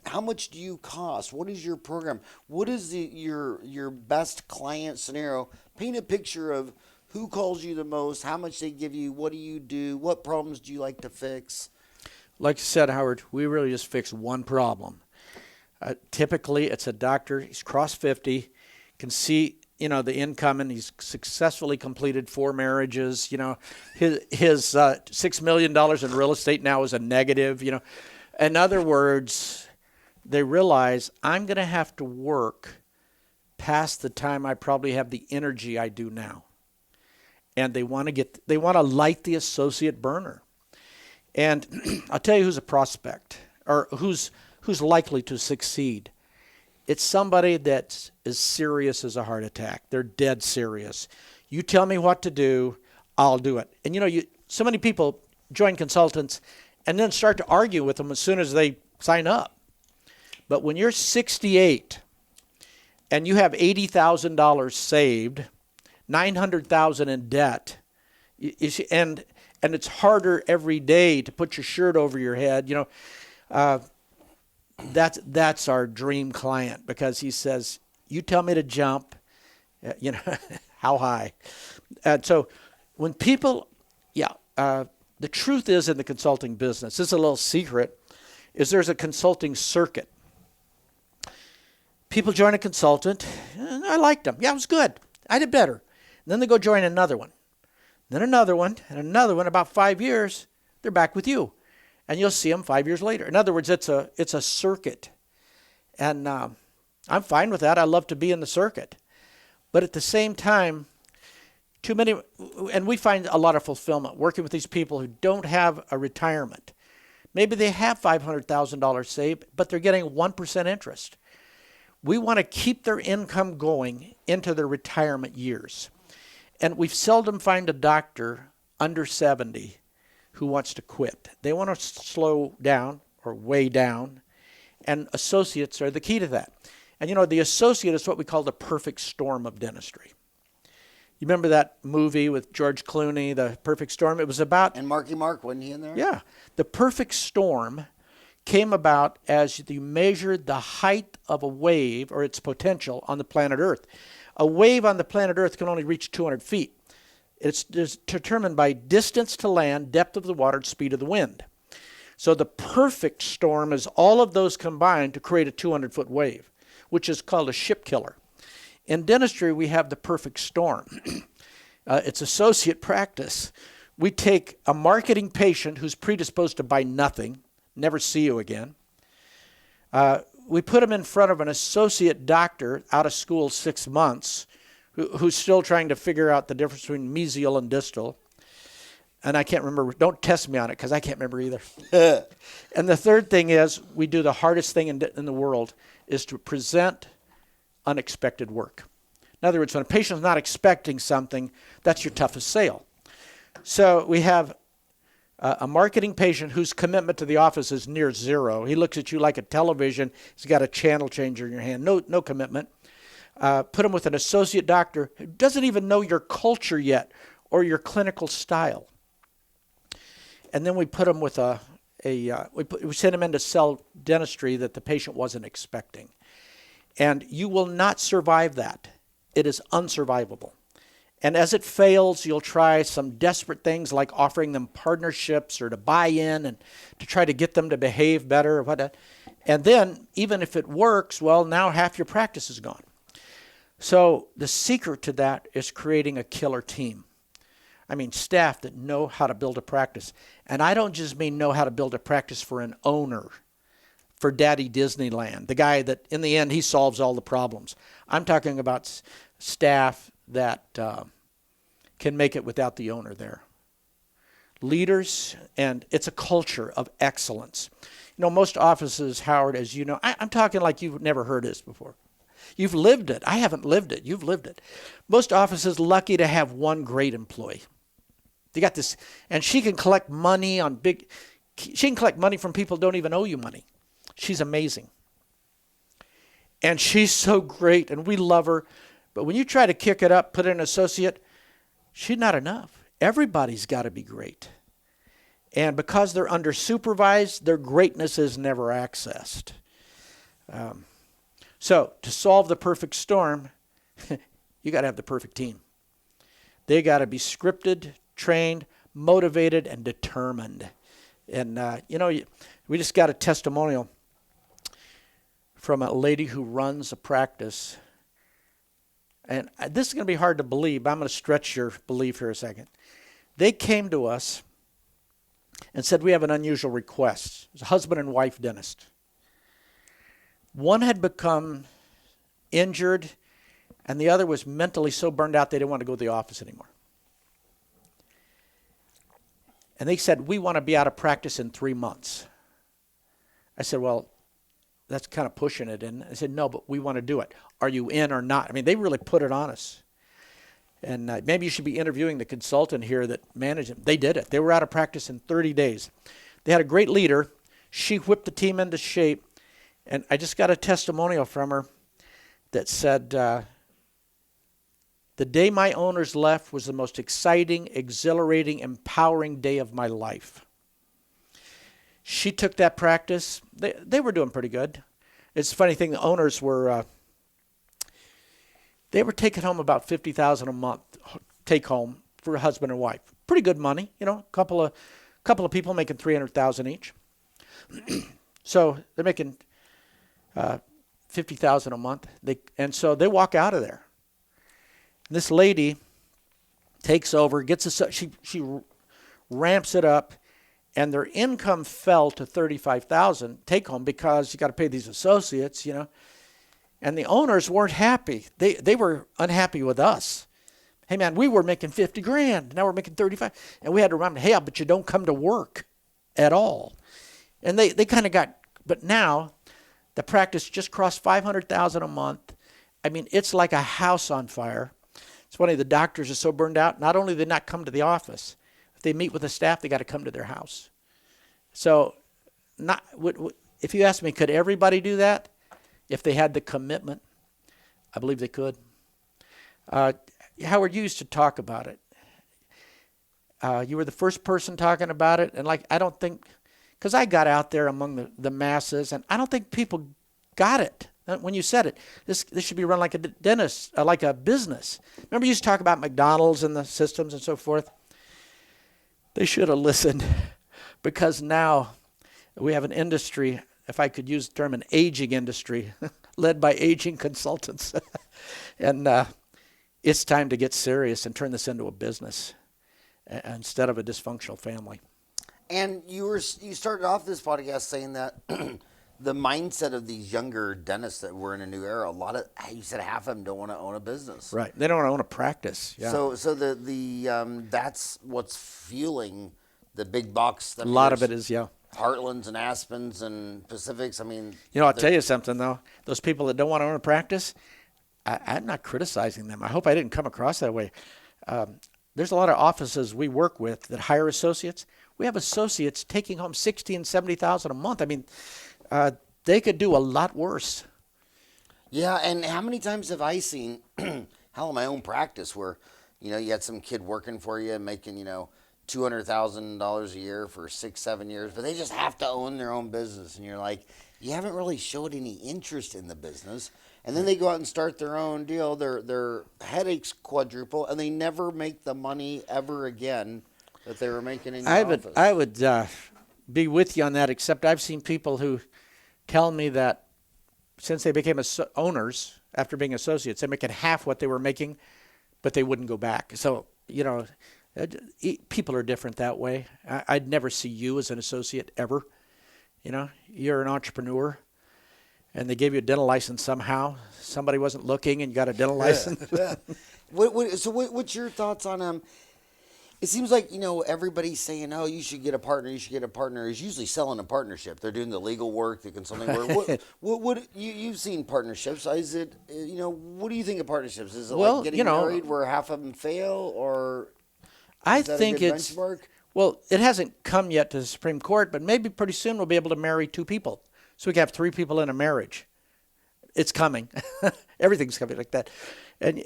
How much do you cost? What is your program? What is your best client scenario? Paint a picture of who calls you the most, how much they give you, what do you do, what problems do you like to fix? Like you said, Howard, we really just fix one problem. Typically, it's a doctor. He's crossed 50, can see the income, and he's successfully completed 4 marriages. His $6 million in real estate now is a negative. In other words, they realize I'm going to have to work past the time I probably have the energy I do now, and they want to light the associate burner. And I'll tell you who's a prospect, or who's likely to succeed. It's somebody that's as serious as a heart attack. They're dead serious. You tell me what to do, I'll do it. And so many people join consultants and then start to argue with them as soon as they sign up. But when you're 68 and you have $80,000 saved, $900,000 in debt, and it's harder every day to put your shirt over your head, that's our dream client, because he says, you tell me to jump, how high. And so when people, the truth is, in the consulting business, this is a little secret, is there's a consulting circuit. People join a consultant, and I liked them. Yeah, it was good. I did better. And then they go join another one. Then another one, and another one. About 5 years, they're back with you. And you'll see them 5 years later. In other words, it's a circuit. And I'm fine with that. I love to be in the circuit. But at the same time, too many, and we find a lot of fulfillment working with these people who don't have a retirement. Maybe they have $500,000 saved, but they're getting 1% interest. We want to keep their income going into their retirement years. And we seldom find a doctor under 70 who wants to quit. They want to slow down or way down, and associates are the key to that. And the associate is what we call the perfect storm of dentistry. You remember that movie with George Clooney, The Perfect Storm? It was about... And Marky Mark, wasn't he in there? Yeah. The perfect storm came about as you measured the height of a wave, or its potential, on the planet Earth. A wave on the planet Earth can only reach 200 feet. It's determined by distance to land, depth of the water, and speed of the wind. So the perfect storm is all of those combined to create a 200-foot wave, which is called a ship killer. In dentistry, we have the perfect storm. It's associate practice. we take a marketing patient who's predisposed to buy nothing, never see you again. We put him in front of an associate doctor out of school 6 months who's still trying to figure out the difference between mesial and distal. And I can't remember. Don't test me on it because I can't remember either. And the third thing is we do the hardest thing in the world is to present unexpected work. In other words, when a patient's not expecting something, that's your toughest sale. So we have a marketing patient whose commitment to the office is near zero. He looks at you like a television. He's got a channel changer in your hand. No commitment. Put him with an associate doctor who doesn't even know your culture yet or your clinical style. And then we put him with we send him in to sell dentistry that the patient wasn't expecting. And you will not survive that. It is unsurvivable. And as it fails, you'll try some desperate things like offering them partnerships or to buy in and to try to get them to behave better or whatnot. And then, even if it works, well, now half your practice is gone. So the secret to that is creating a killer team. I mean, staff that know how to build a practice. And I don't just mean know how to build a practice for an owner, for Daddy Disneyland, the guy that in the end he solves all the problems. I'm talking about staff that can make it without the owner there. Leaders, and it's a culture of excellence. You know, most offices, Howard, as you know, I'm talking like you've never heard this before. You've lived it. I haven't lived it. You've lived it. Most offices lucky to have one great employee. They got this, and she can collect money from people who don't even owe you money. She's amazing. And she's so great, and we love her. But when you try to kick it up, put in an associate, she's not enough. Everybody's got to be great. And because they're under supervised, their greatness is never accessed. So to solve the perfect storm, you got to have the perfect team. They got to be scripted, trained, motivated, and determined. And, we just got a testimonial from a lady who runs a practice. And this is going to be hard to believe, but I'm going to stretch your belief here a second. They came to us and said, we have an unusual request. It was a husband and wife dentist. One had become injured, and the other was mentally so burned out they didn't want to go to the office anymore. And they said, we want to be out of practice in 3 months. I said, well, that's kind of pushing it. And I said, no, but we want to do it. Are you in or not? I mean, they really put it on us. And maybe you should be interviewing the consultant here that managed it. They did it. They were out of practice in 30 days. They had a great leader. She whipped the team into shape. And I just got a testimonial from her that said, the day my owners left was the most exciting, exhilarating, empowering day of my life. She took that practice. They were doing pretty good. It's a funny thing. The owners were they were taking home about $50,000 a month take home for a husband and wife. Pretty good money, a couple of people making $300,000 each. So they're making $50,000 a month. And so they walk out of there. This lady takes over, she ramps it up, and their income fell to $35,000 take home because you got to pay these associates, And the owners weren't happy. They were unhappy with us. Hey man, we were making $50,000. Now we're making $35,000, and we had to remind them, hey, but you don't come to work at all. And they kind of got. But now, the practice just crossed $500,000 a month. I mean, it's like a house on fire. It's funny, the doctors are so burned out, not only do they not come to the office, if they meet with the staff, they got to come to their house. So if you ask me, could everybody do that? If they had the commitment, I believe they could. Howard, you used to talk about it. You were the first person talking about it, and I don't think, because I got out there among the masses, and I don't think people got it. When you said it, this should be run like a dentist, like a business. Remember you used to talk about McDonald's and the systems and so forth? They should have listened, because now we have an industry, if I could use the term, an aging industry, led by aging consultants. And it's time to get serious and turn this into a business. instead of a dysfunctional family. And you started off this podcast saying that the mindset of these younger dentists that we're in a new era, you said half of them don't want to own a business. Right. They don't want to own a practice. Yeah. So the that's what's fueling the big box. A lot of it is, yeah. Heartlands and Aspens and Pacifics. I mean, I'll tell you something though. Those people that don't want to own a practice, I'm not criticizing them. I hope I didn't come across that way. There's a lot of offices we work with that hire associates. We have associates taking home $60,000 and $70,000 a month. I mean, they could do a lot worse. Yeah, and how many times have I seen, hell, in my own practice where, you had some kid working for you and making, $200,000 a year for 6-7 years, but they just have to own their own business. And you're like, you haven't really showed any interest in the business. And then they go out and start their own deal. Their headaches quadruple, and they never make the money ever again that they were making in your office. I would be with you on that, except I've seen people who tell me that since they became owners after being associates, they're making half what they were making, but they wouldn't go back. So, people are different that way. I'd never see you as an associate ever. You're an entrepreneur, and they gave you a dental license somehow. Somebody wasn't looking, and you got a dental license. Yeah. What's your thoughts on it seems like, everybody's saying, oh, you should get a partner, is usually selling a partnership. They're doing the legal work, the consulting work. What you've seen partnerships. Is it, what do you think of partnerships? Is it like getting married where half of them fail, or I that think a good it's, benchmark? Well, it hasn't come yet to the Supreme Court, but maybe pretty soon we'll be able to marry 2 people. So we can have 3 people in a marriage. It's coming. Everything's coming like that. And,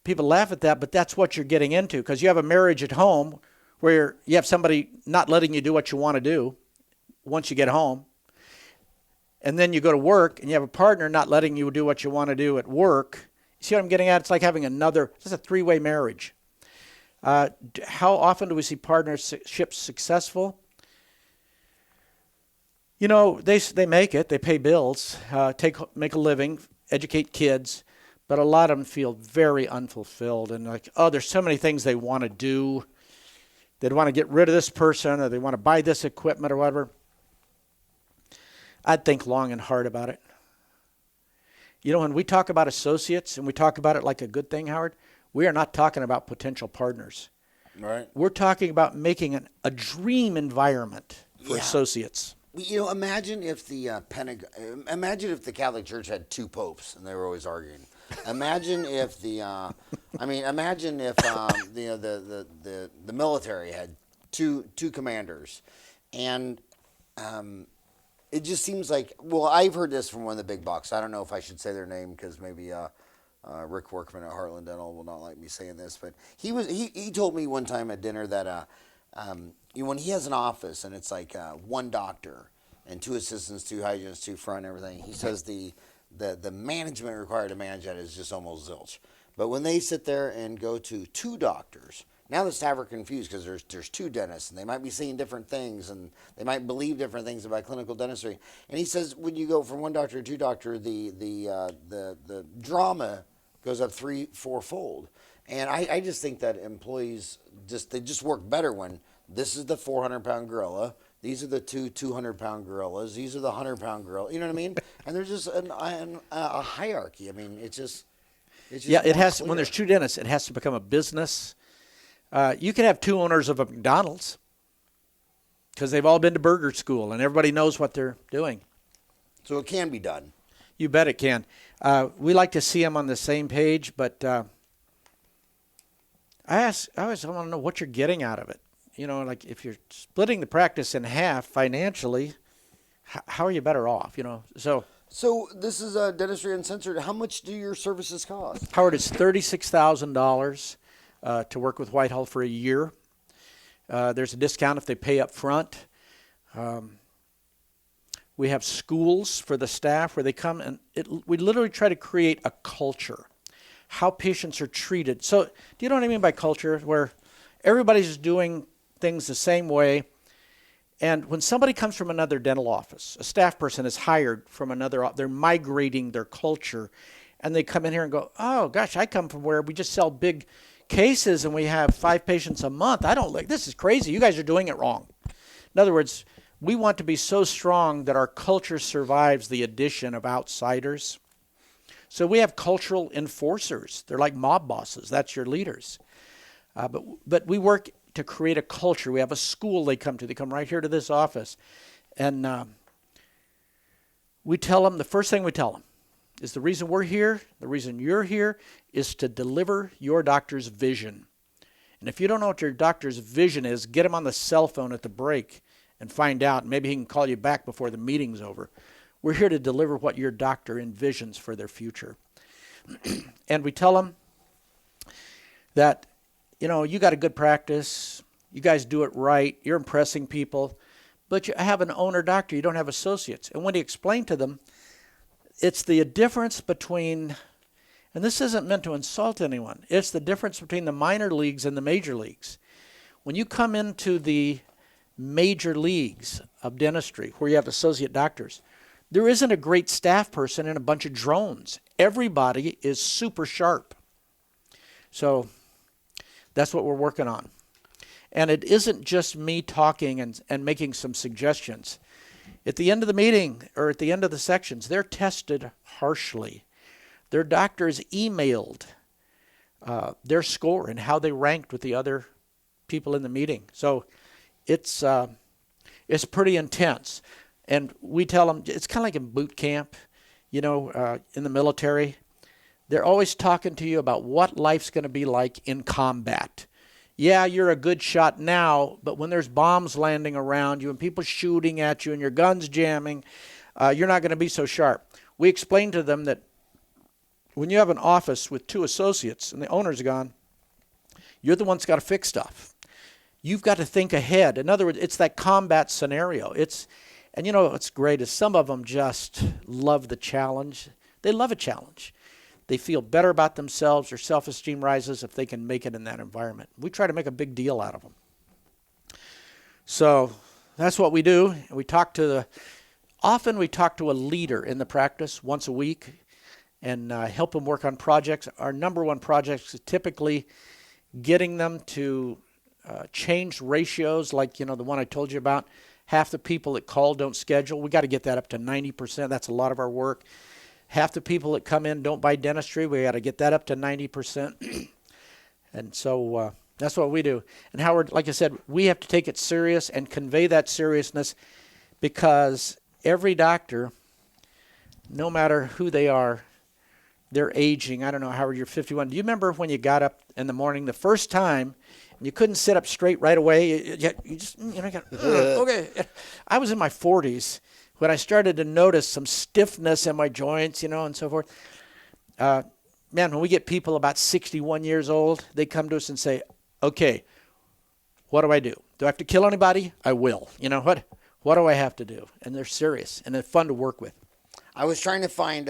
people laugh at that, but that's what you're getting into, because you have a marriage at home where you have somebody not letting you do what you want to do once you get home. And then you go to work and you have a partner not letting you do what you want to do at work. You see what I'm getting at? It's like having it's a 3-way marriage. How often do we see partnerships successful? They make it. They pay bills, make a living, educate kids. But a lot of them feel very unfulfilled and like, there's so many things they want to do. They'd want to get rid of this person, or they want to buy this equipment or whatever. I'd think long and hard about it. When we talk about associates and we talk about it like a good thing, Howard, we are not talking about potential partners. Right. We're talking about making a dream environment for associates. Imagine if the Catholic Church had 2 popes and they were always arguing. Imagine if the military had two commanders, and it just seems like, well, I've heard this from one of the big box. I don't know if I should say their name because maybe Rick Workman at Heartland Dental will not like me saying this, but he told me one time at dinner that when he has an office and it's like 1 doctor and 2 assistants, 2 hygienists, 2 front, and everything, he says the management required to manage that is just almost zilch. But when they sit there and go to 2 doctors, now the staff are confused because there's 2 dentists and they might be seeing different things and they might believe different things about clinical dentistry. And he says when you go from 1 doctor to 2 doctor, the drama goes up 3-4-fold. And I just think that employees just work better when this is the 400-pound gorilla. These are the 2 200-pound gorillas. These are the 100-pound gorilla. You know what I mean? And there's just a hierarchy. I mean, it's just it has. When there's 2 dentists, it has to become a business. You can have 2 owners of a McDonald's because they've all been to burger school and everybody knows what they're doing. So it can be done. You bet it can. We like to see them on the same page, but I always want to know what you're getting out of it. Like if you're splitting the practice in half financially, how are you better off? So this is Dentistry Uncensored. How much do your services cost? Howard, it's $36,000 to work with Whitehall for a year. There's a discount if they pay up front. We have schools for the staff where they come and we literally try to create a culture, how patients are treated. So do you know what I mean by culture? Where everybody's doing things the same way. And when somebody comes from another dental office, a staff person is hired from another, they're migrating their culture, and they come in here and go, oh, gosh, I come from where we just sell big cases and we have 5 patients a month, I don't like, this is crazy. You guys are doing it wrong. In other words, we want to be so strong that our culture survives the addition of outsiders. So we have cultural enforcers. They're like mob bosses. That's your leaders. But we work to create a culture. We have a school they come to. They come right here to this office. And we tell them, the first thing we tell them is the reason we're here, the reason you're here, is to deliver your doctor's vision. And if you don't know what your doctor's vision is, get him on the cell phone at the break and find out. Maybe he can call you back before the meeting's over. We're here to deliver what your doctor envisions for their future. And we tell them that, you got a good practice. You guys do it right. You're impressing people. But you have an owner doctor. You don't have associates. And when you explain to them, it's the difference between, and this isn't meant to insult anyone, it's the difference between the minor leagues and the major leagues. When you come into the major leagues of dentistry, where you have associate doctors, there isn't a great staff person and a bunch of drones. Everybody is super sharp. So that's what we're working on. And it isn't just me talking and making some suggestions. At the end of the meeting or at the end of the sections, they're tested harshly. Their doctors emailed their score and how they ranked with the other people in the meeting. So it's pretty intense. And we tell them, it's kind of like in boot camp, in the military. They're always talking to you about what life's going to be like in combat. Yeah, you're a good shot now, but when there's bombs landing around you and people shooting at you and your gun's jamming, you're not going to be so sharp. We explain to them that when you have an office with 2 associates and the owner's gone, you're the one that's got to fix stuff. You've got to think ahead. In other words, it's that combat scenario. And what's great is some of them just love the challenge. They love a challenge. They feel better about themselves. Their self-esteem rises if they can make it in that environment. We try to make a big deal out of them. So that's what we do. Often we talk to a leader in the practice once a week and help them work on projects. Our number one project is typically getting them to change ratios, like the one I told you about. Half the people that call don't schedule. We got to get that up to 90%. That's a lot of our work. Half the people that come in don't buy dentistry. We got to get that up to 90%. And so that's what we do. And Howard, like I said, we have to take it serious and convey that seriousness, because every doctor, no matter who they are, they're aging. I don't know, Howard, you're 51. Do you remember when you got up in the morning the first time and you couldn't sit up straight right away? You just, okay. I was in my 40s when I started to notice some stiffness in my joints, and so forth. Man, when we get people about 61 years old, they come to us and say, okay, what do I do? Do I have to kill anybody? I will. What do I have to do? And they're serious, and they're fun to work with. I was trying to find,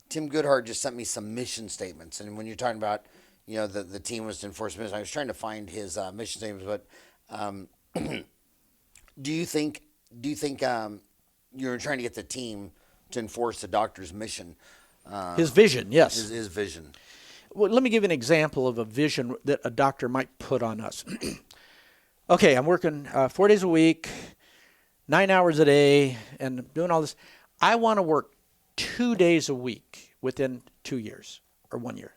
Tim Goodhart just sent me some mission statements. And when you're talking about, the team was to enforce mission, I was trying to find his mission statements. But do you think you're trying to get the team to enforce the doctor's mission? His vision, yes. His vision. Well, let me give you an example of a vision that a doctor might put on us. Okay, I'm working 4 days a week, 9 hours a day, and doing all this. I want to work 2 days a week within 2 years or 1 year.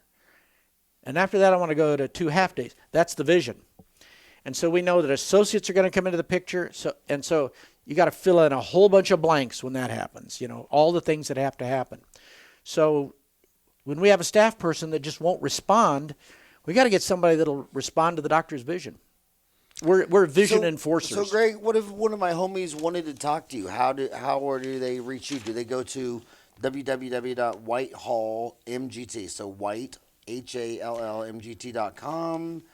And after that, I want to go to 2 half days. That's the vision. And so we know that associates are going to come into the picture. So you got to fill in a whole bunch of blanks when that happens, all the things that have to happen. So when we have a staff person that just won't respond, we got to get somebody that'll respond to the doctor's vision. We're vision enforcers. So, Greg, what if one of my homies wanted to talk to you? How do they reach you? Do they go to www.whitehallmgt? So White, HALLMGT.com.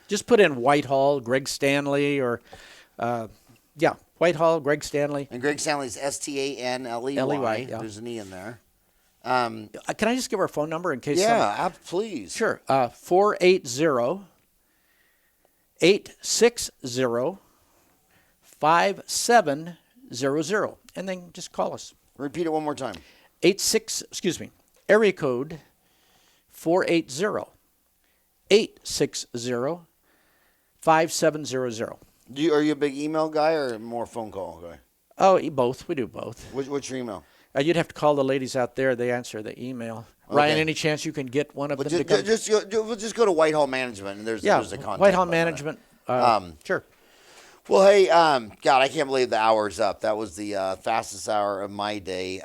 Just put in Whitehall, Greg Stanley, or Whitehall, Greg Stanley. And Greg Stanley's Stanley. Ley, yeah. There's an E in there. Can I just give our phone number in case? Yeah, please. Sure. 480-860-5700. And then just call us. Repeat it one more time. Area code 860-5700. Are you a big email guy or more phone call guy? Oh, both. We do both. What's your email? You'd have to call the ladies out there. They answer the email. Okay. Ryan, any chance you can get one of them to come? Just go to Whitehall Management, and there's a contact Whitehall button on it. Management. Sure. Well, hey, God, I can't believe the hour's up. That was the fastest hour of my day.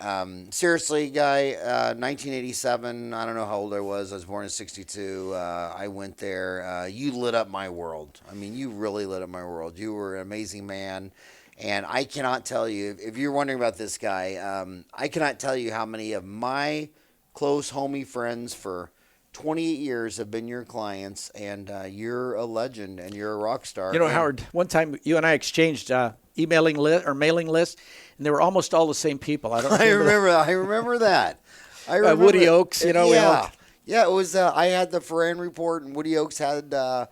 Seriously, guy, 1987, I don't know how old I was. I was born in 62. I went there. You lit up my world. I mean, you really lit up my world. You were an amazing man. And I cannot tell you, if you're wondering about this guy, I cannot tell you how many of my close homie friends for 28 years have been your clients, and you're a legend and you're a rock star. You know, Howard, one time you and I exchanged mailing lists, and they were almost all the same people. I don't remember. I remember that. I remember Woody Oaks, you know. Yeah, it was. I had the Farran report, and Woody Oaks had the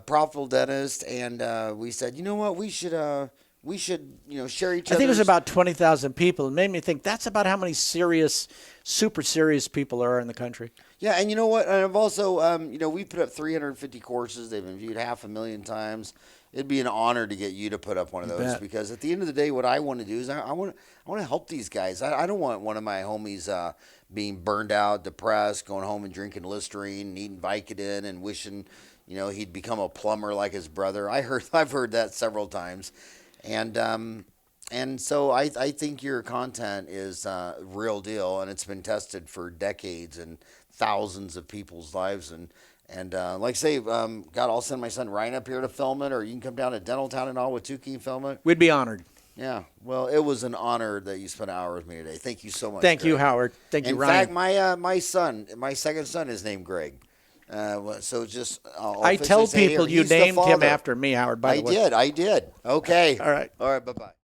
profitable dentist, and we said, you know what, we should share each other. I think it was about 20,000 people. It made me think that's about how many super serious people there are in the country. Yeah, and you know what? And I've also, we put up 350 courses. They've been viewed 500,000 times. It'd be an honor to get you to put up one of those because at the end of the day, what I want to do is I want to help these guys. I don't want one of my homies being burned out, depressed, going home and drinking Listerine, and eating Vicodin, and wishing, he'd become a plumber like his brother. I've heard that several times, and so I think your content is real deal, and it's been tested for decades and thousands of people's lives. And like I say, God, I'll send my son Ryan up here to film it, or you can come down to Dentaltown and all with Tukey and film it. We'd be honored. Yeah, well, it was an honor that you spent an hour with me today. Thank you so much. Thank Greg. you, Howard. Thank you, In Ryan. fact, my second son is named Greg. So just I tell people you named him after me, Howard. By the way, I did. Okay. All right. Bye bye.